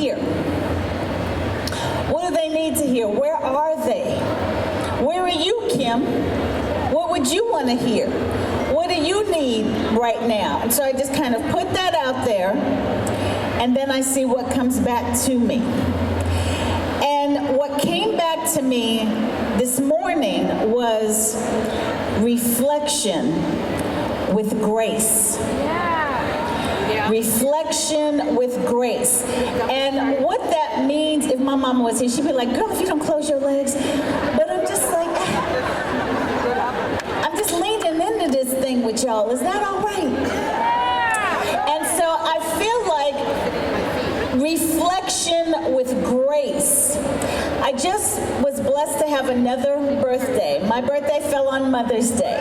hear? What do they need to hear? Where are they? Where are you, Kim? What would you want to hear? What do you need right now? And so I just kind of put that out there, and then I see what comes back to me. And what came back to me this morning was reflection with grace. Reflection with grace. And what that means, if my mama was here, she'd be like, girl, if you don't close your legs. But I'm just like, I'm just leaning into this thing with y'all. Is that all right? And so I feel like reflection with grace. I just was blessed to have another birthday. My birthday fell on Mother's Day.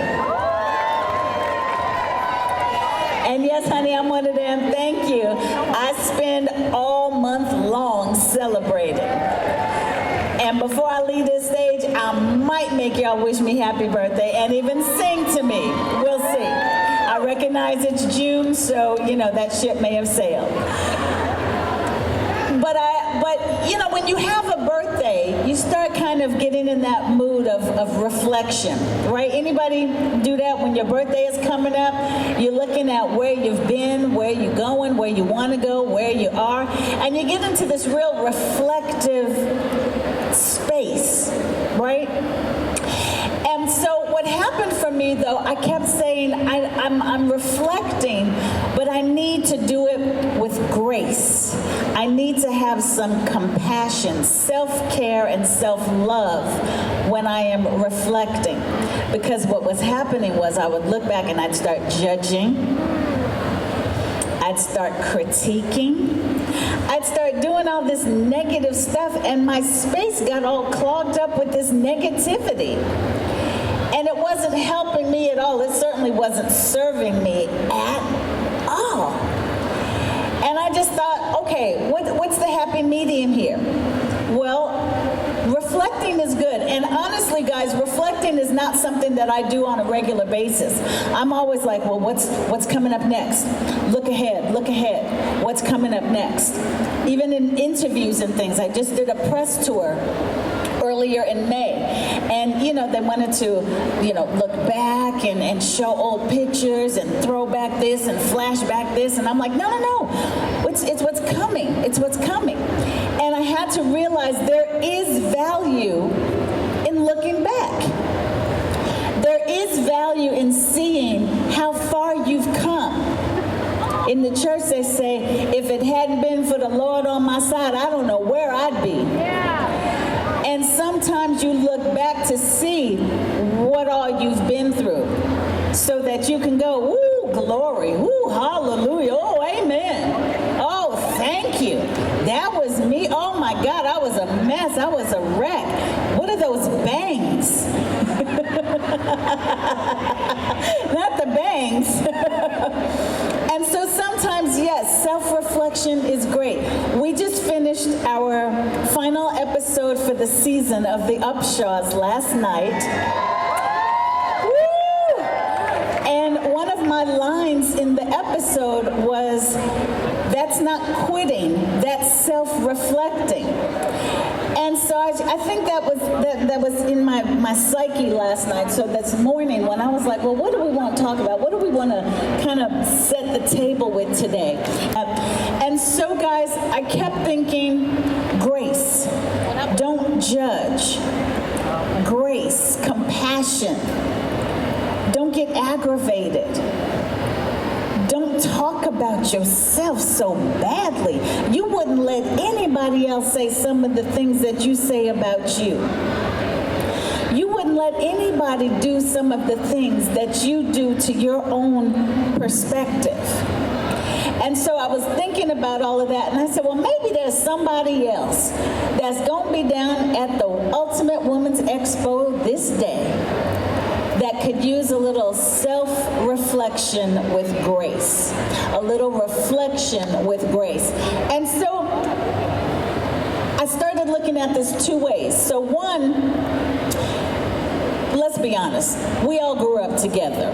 And yes, honey, I'm one of them. Thank you. I spend all month long celebrating. And before I leave this stage, I might make y'all wish me happy birthday and even sing to me. We'll see. I recognize it's June, so, you know, that ship may have sailed. But you know, when you have a birthday, you start kind of getting in that mood of reflection, right? Anybody do that when your birthday is coming up? You're looking at where you've been, where you're going, where you want to go, where you are, and you get into this real reflective space, right? And so what happened for me, though, I kept saying, I'm reflecting, but I need to do it with grace. I need to have some compassion, self-care, and self-love when I am reflecting. Because what was happening was I would look back and I'd start judging. I'd start critiquing. I'd start doing all this negative stuff, and my space got all clogged up with this negativity. And it wasn't helping me at all. It certainly wasn't serving me at all. And I just thought, okay, what's the happy medium here? Well, reflecting is good. And honestly, guys, reflecting is not something that I do on a regular basis. I'm always like, well, what's coming up next? Look ahead, look ahead. What's coming up next? Even in interviews and things, I just did a press tour earlier in May. And, you know, they wanted to, you know, look back and show old pictures and throw back this and flash back this. And I'm like, no. It's what's coming. It's what's coming. And I had to realize there is value in looking back. There is value in seeing how far you've come. In the church, they say, if it hadn't been for the Lord on my side, I don't know where I'd be. And sometimes you look back to see what all you've been through so that you can go, ooh, glory, ooh, hallelujah, oh, amen. Oh, thank you. That was me. Oh, my God, I was a mess. I was a wreck. What are those bangs? Not the bangs. And so sometimes, yes, self-reflection is great. We just finished our final episode for the season of the Upshaws last night. Woo! And one of my lines in the episode was, that's not quitting, that's self-reflecting. And so I think that was in my psyche last night. So this morning when I was like, well, what do we want to talk about? What do we want to kind of set the table with today? And so, guys, I kept thinking, grace. Don't judge. Grace, compassion. Don't get aggravated. Don't talk about yourself so badly. You wouldn't let anybody else say some of the things that you say about you. You wouldn't let anybody do some of the things that you do to your own perspective. And so I was thinking about all of that, and I said, well, maybe there's somebody else that's going to be down at the Ultimate Women's Expo this day that could use a little self-reflection with grace. A little reflection with grace. And so I started looking at this two ways. So one, let's be honest, we all grew up together.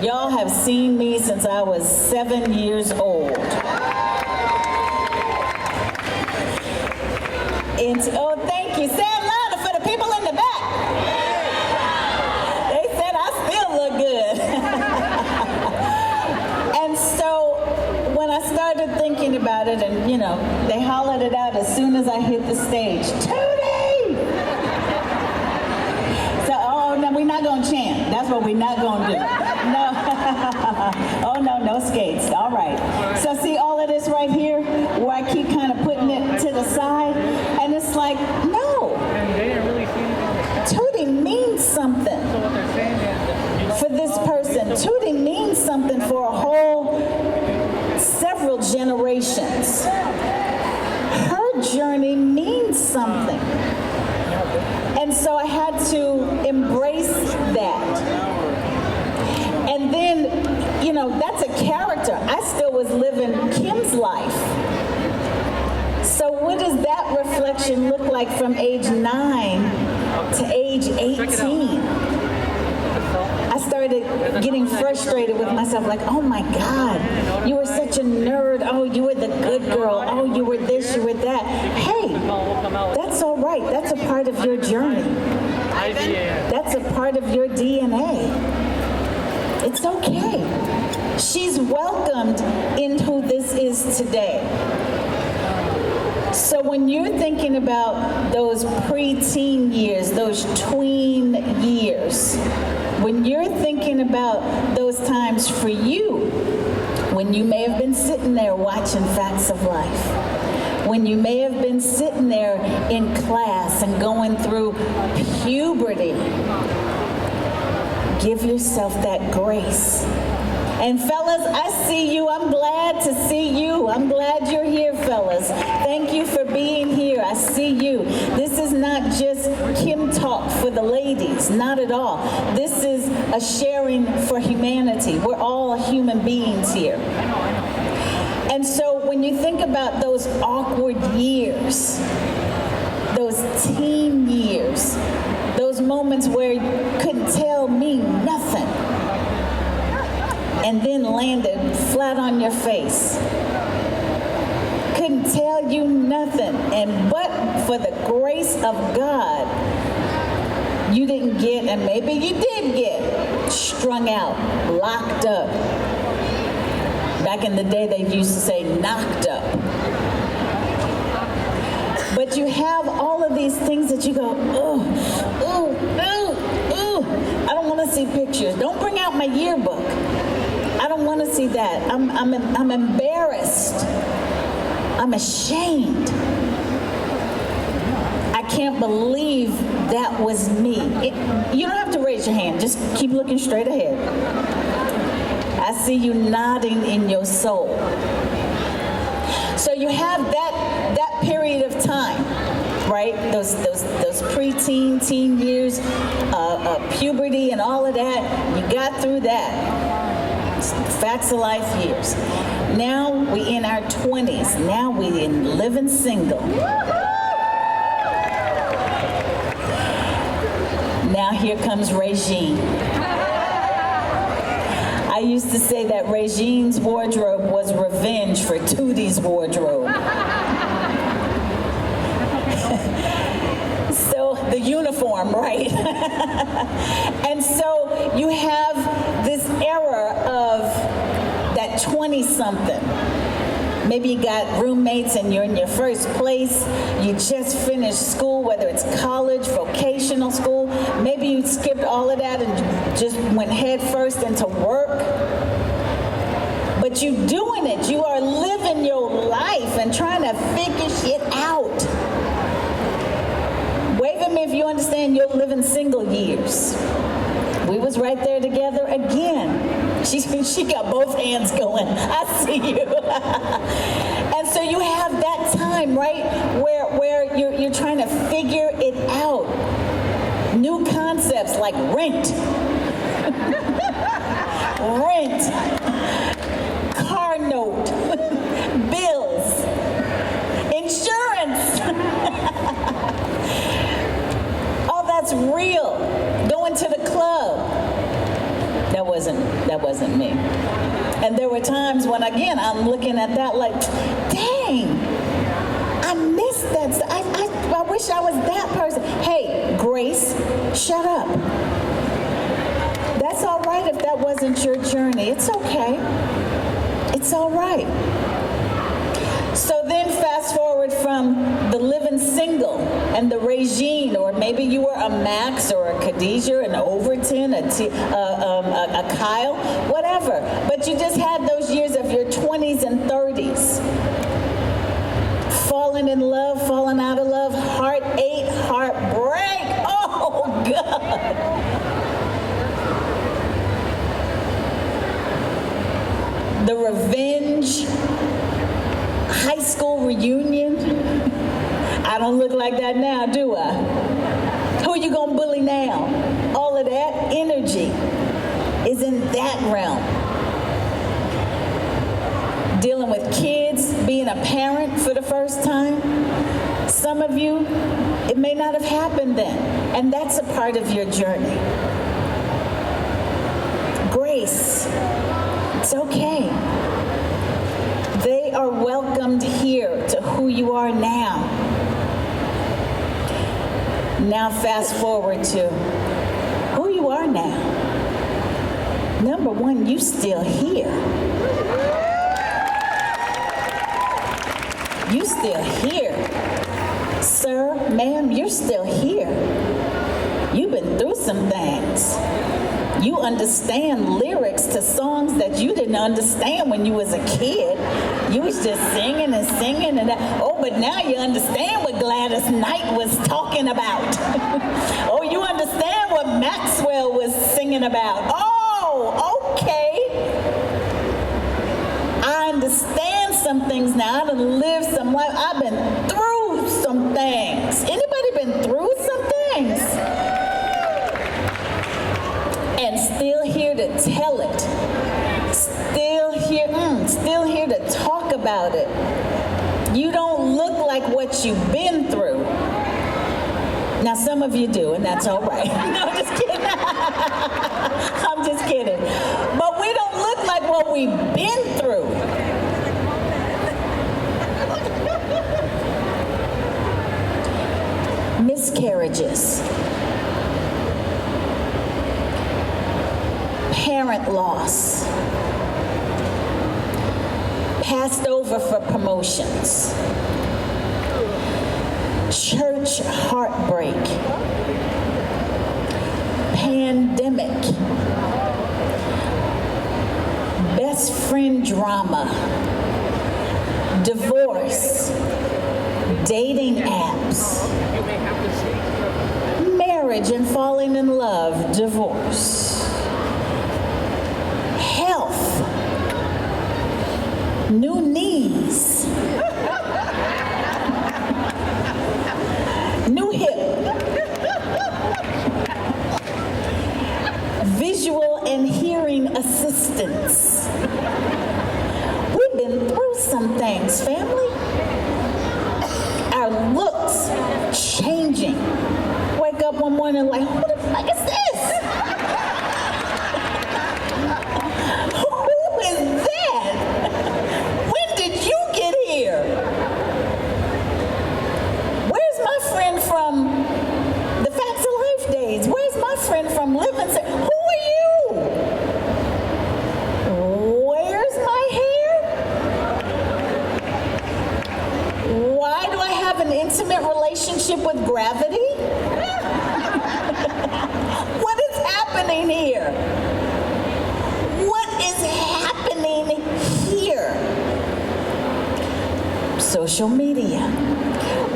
Y'all have seen me since I was 7 years old. auntie. Oh, thank you. Say it louder for the people in the back. They said I still look good. And so when I started thinking about it, and you know, they hollered it out as soon as I hit the stage. Tootie! So, oh no, we're not gonna chant. That's what we're not gonna do. No. Oh no, no skates. All right. So see all of this right here, where I keep kind of putting it to the side, and it's like, no. Tootie means something for this person. Tootie means something for a whole several generations. Her journey means something. And so I had to embrace that. And then, you know, that's a character. I still was living Kim's life. So what does that reflection look like from age 9 to age 18? I started getting frustrated with myself, like, oh my God, you were such a nerd. Oh, you were the good girl. Oh, you were this, you were that. Hey, that's all right. That's a part of your journey. That's a part of your DNA. It's okay. She's welcomed in who this is today. So when you're thinking about those preteen years, those tween years, when you're thinking about those times for you, when you may have been sitting there watching Facts of Life, when you may have been sitting there in class and going through puberty, give yourself that grace. And fellas, I see you. I'm glad to see you. I'm glad you're here, fellas. Thank you for being here. I see you. This is not just Kim talk for the ladies. Not at all. This is a sharing for humanity. We're all human beings here. And so when you think about those awkward years, those teen years, those moments where you couldn't tell me nothing, and then landed flat on your face. Couldn't tell you nothing. And but for the grace of God, you didn't get, and maybe you did get, strung out, locked up. Back in the day, they used to say knocked up. But you have all of these things that you go, ooh, ooh, ooh, ooh. I don't want to see pictures. Don't bring out my yearbook. I don't want to see that. I'm embarrassed. I'm ashamed. I can't believe that was me. You don't have to raise your hand. Just keep looking straight ahead. I see you nodding in your soul. So you have that period of time, right? Those preteen, teen years, puberty, and all of that. You got through that. Facts of Life years. Now we in our 20s. Now we in living single. Now here comes Regine. I used to say that Regine's wardrobe was revenge for Tootie's wardrobe. So the uniform, right? And so you have this era of that 20-something. Maybe you got roommates and you're in your first place. You just finished school, whether it's college, vocational school. Maybe you skipped all of that and just went head first into work. But you're doing it. You are living your life and trying to figure shit out. Wave at me if you understand you're living single years. We was right there together again. She got both hands going. I see you. And so you have that time, right, where you're trying to figure it out. New concepts like rent. Rent. Car note. Bills. Insurance. All that's real. Going to the club. That wasn't me. And there were times when, again, I'm looking at that like, dang, I missed that. I wish wasn't your journey. It's okay. It's all right. So then fast forward from the living single and the regime, or maybe you were a Max or a Khadijah, an Overton, a Kyle, whatever. But you just had those years of your 20s and 30s. Falling in love, falling out of love, heartache, heartbreak. Oh, God. The revenge, high school reunion. I don't look like that now, do I? Who are you gonna bully now? All of that energy is in that realm. Dealing with kids, being a parent for the first time. Some of you, it may not have happened then, and that's a part of your journey. Grace, it's okay. They are welcomed here to who you are now. Now fast forward to who you are now. Number one, you still here. You still here. Sir, ma'am, you're still here. You've been through some things. You understand lyrics to songs that you didn't understand when you was a kid. You was just singing and singing and that. Oh, but now you understand what Gladys Knight was talking about. Oh, you understand what Maxwell was singing about. Oh, okay. I understand some things now. I done lived some life. I've been through some things. Anybody been through some things? And still here to tell it. Still here to talk about it. You don't look like what you've been through. Now some of you do, and that's all right. No, I'm just kidding. I'm just kidding. But we don't look like what we've been through. Miscarriages. Parent loss. Passed over for promotions. Church heartbreak. Pandemic. Best friend drama. Divorce. Dating apps. Marriage and falling in love. Divorce. Health. New knees. New hip. Visual and hearing assistance. We've been through some things, family. Our looks changing. Wake up one morning like, who the fuck is this? Who is that? When did you get here? Where's my friend from the Facts of Life days? Where's my friend from Living? Who are you? Where's my hair? Why do I have an intimate relationship with gravity? What is happening here? What is happening here? Social media.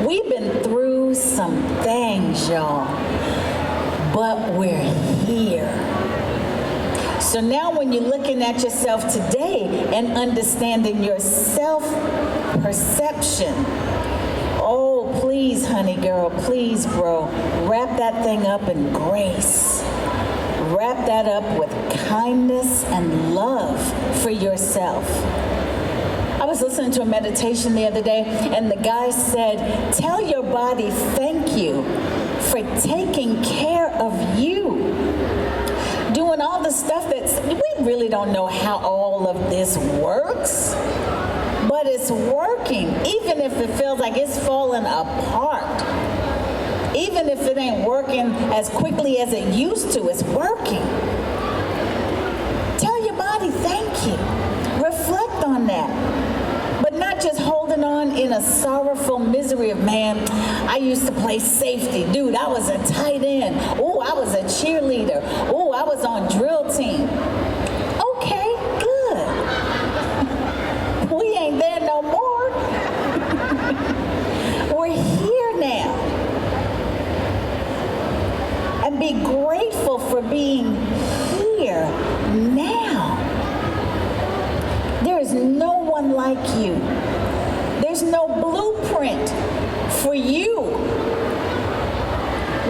We've been through some things, y'all, but we're here. So now when you're looking at yourself today and understanding your self-perception, oh, please, honey girl, please, bro, wrap that thing up in grace. Wrap that up with kindness and love for yourself. I was listening to a meditation the other day, and the guy said, tell your body thank you for taking care of you. Doing all the stuff we really don't know how all of this works, but it's working, even if it feels like it's falling apart. Even if it ain't working as quickly as it used to, it's working. you. Reflect on that. But not just holding on in a sorrowful misery of, man, I used to play safety. Dude, I was a tight end. Oh, I was a cheerleader. Oh, I was on drill team. Okay, good. We ain't there no more. We're here now. And be grateful for being here now. There is no one like you. There's no blueprint for you.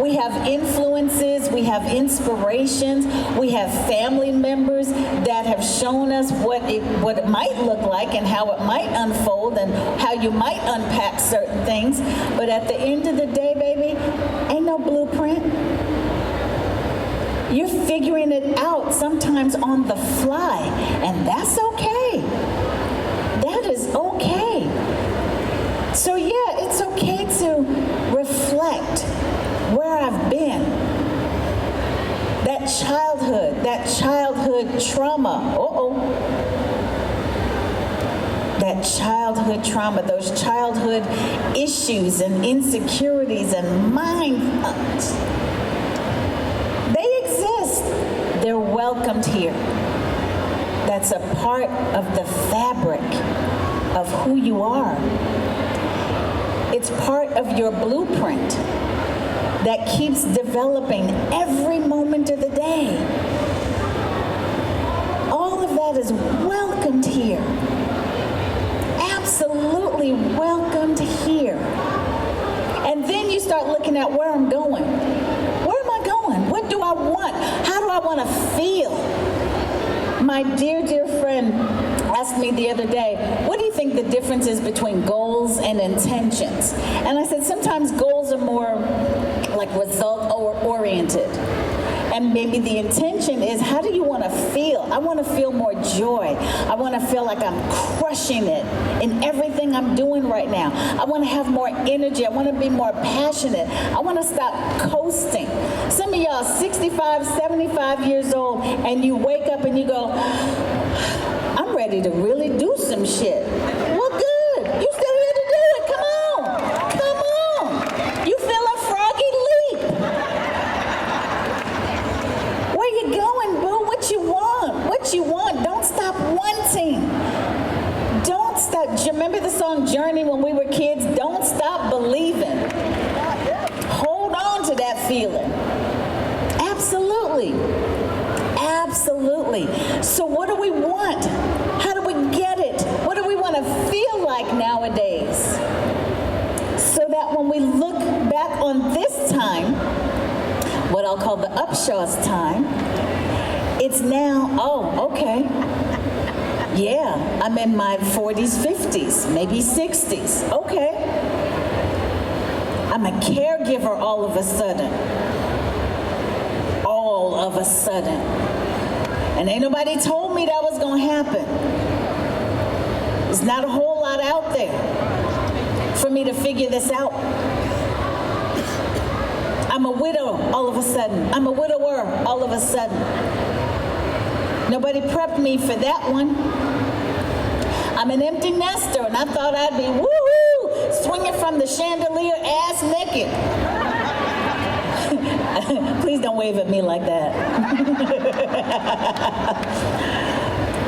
We have influences, we have inspirations, we have family members that have shown us what it might look like and how it might unfold and how you might unpack certain things. But at the end of the day, baby, ain't no blueprint. You're figuring it out sometimes on the fly, and that's okay. That is okay. So yeah, it's okay to reflect where I've been. That childhood trauma. That childhood trauma, those childhood issues and insecurities and mind thoughts. They exist. They're welcomed here. That's a part of the fabric of who you are. It's part of your blueprint that keeps developing every moment of the day. All of that is welcomed here. Absolutely welcomed here. And then you start looking at where I'm going. Where am I going? What do I want? How do I want to feel? My dear friend asked me the other day, what do you think the difference is between goals and intentions? And I said, sometimes goals are more like result oriented. And maybe the intention is, how do you want to feel? I want to feel more joy. I want to feel like I'm crushing it in everything I'm doing right now. I want to have more energy. I want to be more passionate. I want to stop coasting. Some of y'all 65, 75 years old, and you wake up and you go, I'm ready to really do some shit. Well, good. You still here to do it. Come on. Come on. You feeling froggy? Leap. Where you going, boo? What you want? What you want? Don't stop wanting. Don't stop. Do you remember the song Journey when we were kids? Don't stop believing. Hold on to that feeling. Absolutely. Absolutely. So what do we want? How do we get it? What do we want to feel like nowadays? So that when we look back on this time, what I'll call the Upshaw's time, it's now, oh, okay. Yeah, I'm in my 40s, 50s, maybe 60s. Okay. I'm a caregiver all of a sudden. All of a sudden. And ain't nobody told me that was going to happen. There's not a whole lot out there for me to figure this out. I'm a widow all of a sudden. I'm a widower all of a sudden. Nobody prepped me for that one. I'm an empty nester, and I thought I'd be woohoo, swinging from the chandelier ass naked. Please don't wave at me like that.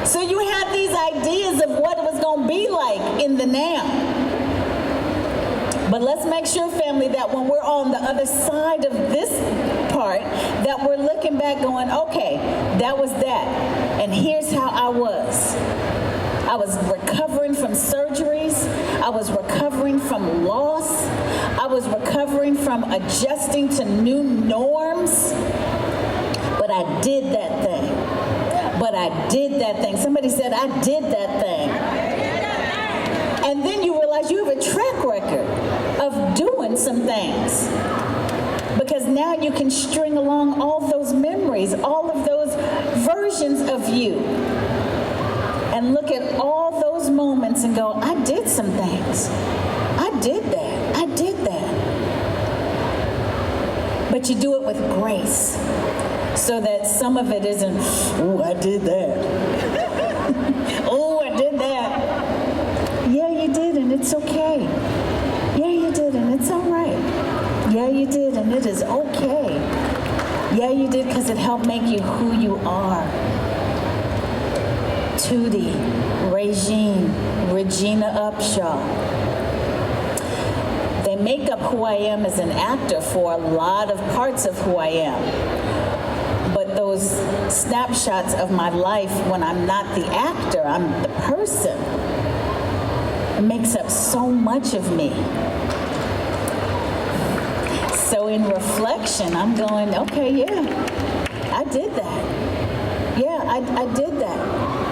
So you had these ideas of what it was going to be like in the now. But let's make sure, family, that when we're on the other side of this part, that we're looking back going, okay, that was that. And here's how I was. I was recovering from surgeries. I was recovering from loss. I was recovering from adjusting to new norms. But I did that thing. But I did that thing. Somebody said, I did that thing. And then you realize you have a track record of doing some things. Because now you can string along all those memories, all of those versions of you. And look at all those moments and go, I did some things. I did that. I did that. But you do it with grace so that some of it isn't, ooh, I did that. it's okay. Yeah, you did, and it's all right. Yeah, you did, and it is okay. Yeah, you did, because it helped make you who you are. Tootie, Regina Upshaw. They make up who I am as an actor for a lot of parts of who I am. But those snapshots of my life when I'm not the actor, I'm the person, it makes up so much of me. So in reflection, I'm going, okay, yeah, I did that. Yeah, I did that.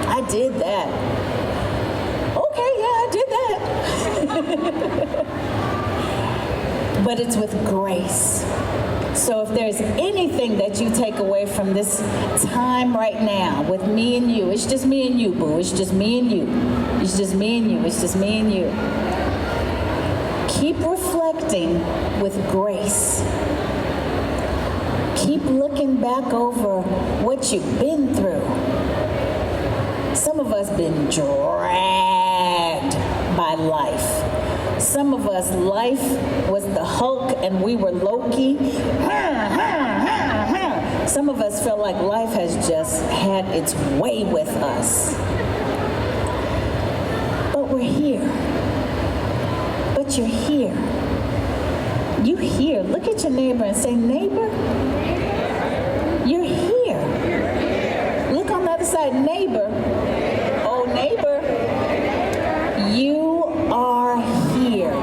I did that. Okay, yeah, I did that. But it's with grace. So if there's anything that you take away from this time right now with me and you, it's just me and you, boo. It's just me and you. It's just me and you. It's just me and you. Keep reflecting with grace. Keep looking back over what you've been through. Some of us been dragged by life. Some of us, life was the Hulk and we were Loki. Some of us felt like life has just had its way with us. But we're here. But you're here. You here. Look at your neighbor and say, neighbor, you're here. Look on the other side, neighbor. Oh, neighbor, you are here.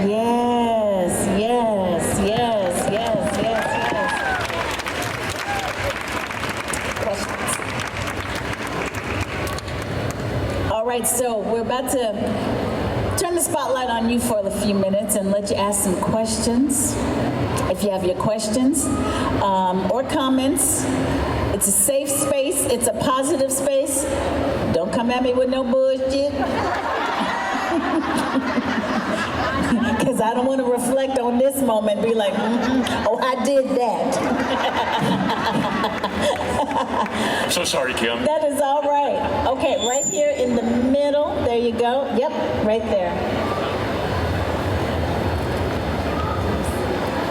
Yes, yes, yes, yes, yes, yes. Questions? All right, so we're about to turn the spotlight on you for a few minutes and let you ask some questions. If you have your questions or comments, it's a safe space. It's a positive space. Don't come at me with no bullshit. Because I don't want to reflect on this moment and be like, oh, I did that. I'm so sorry, Kim. That is all right. Okay, right here in the middle. There you go. Yep, right there.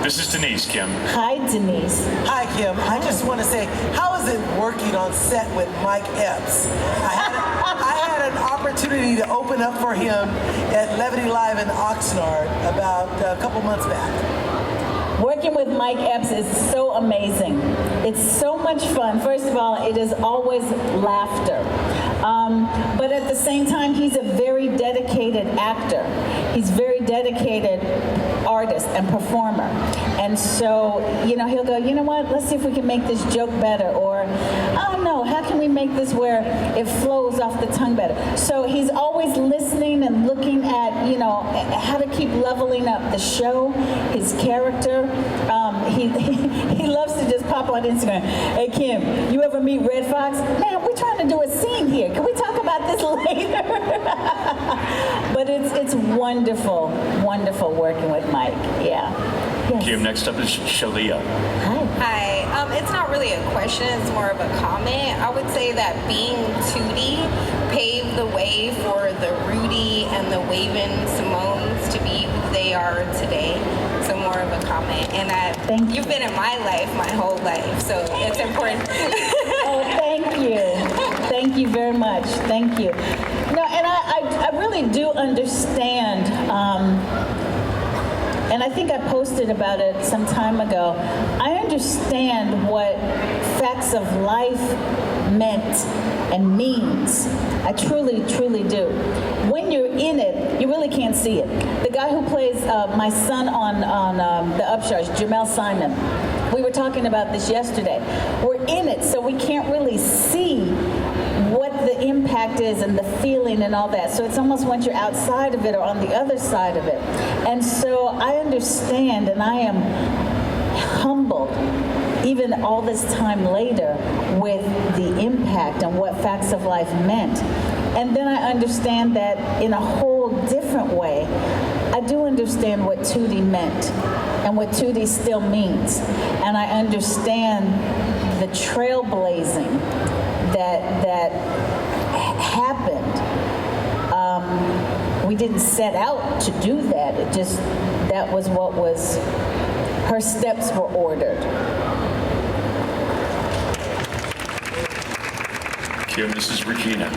This is Denise, Kim. Hi, Denise. Hi, Kim. I just want to say, how is it working on set with Mike Epps? I had an opportunity to open up for him at Levity Live in Oxnard about a couple months back. Working with Mike Epps is so amazing. It's so much fun. First of all, it is always laughter. But at the same time, he's a very dedicated actor. He's very dedicated artist and performer. And so, he'll go, you know what, let's see if we can make this joke better. Or, I don't know, how can we make this where it flows off the tongue better? So he's always listening and looking at, how to keep leveling up the show, his character. He loves to just pop on Instagram. Hey, Kim, you ever meet Red Fox? Man, we're trying to do a scene here. Can we talk about this later? But it's wonderful, wonderful working with Mike. Yeah. Yes. Kim, next up is Shalia. Hi. Hi. It's not really a question. It's more of a comment. I would say that being Tootie paved the way for the Rudy and the Wavin Simones to be who they are today. So more of a comment. And Thank you. You've been in my life my whole life, so it's important. Oh, thank you. Thank you very much. Thank you. No, and I really do understand, and I think I posted about it some time ago. I understand what facts of life meant and means. I truly, truly do. When you're in it, you really can't see it. The guy who plays my son on the Upshards, Jamel Simon, we were talking about this yesterday. We're in it, so we can't really see what the impact is and the feeling and all that. So it's almost once you're outside of it or on the other side of it. And so I understand, and I am humbled even all this time later with the impact and what Facts of Life meant. And then I understand that in a whole different way. I do understand what Tootie meant and what Tootie still means. And I understand the trailblazing that happened We didn't set out to do that. It just, that was what was, her steps were ordered. Kim, this is Regina.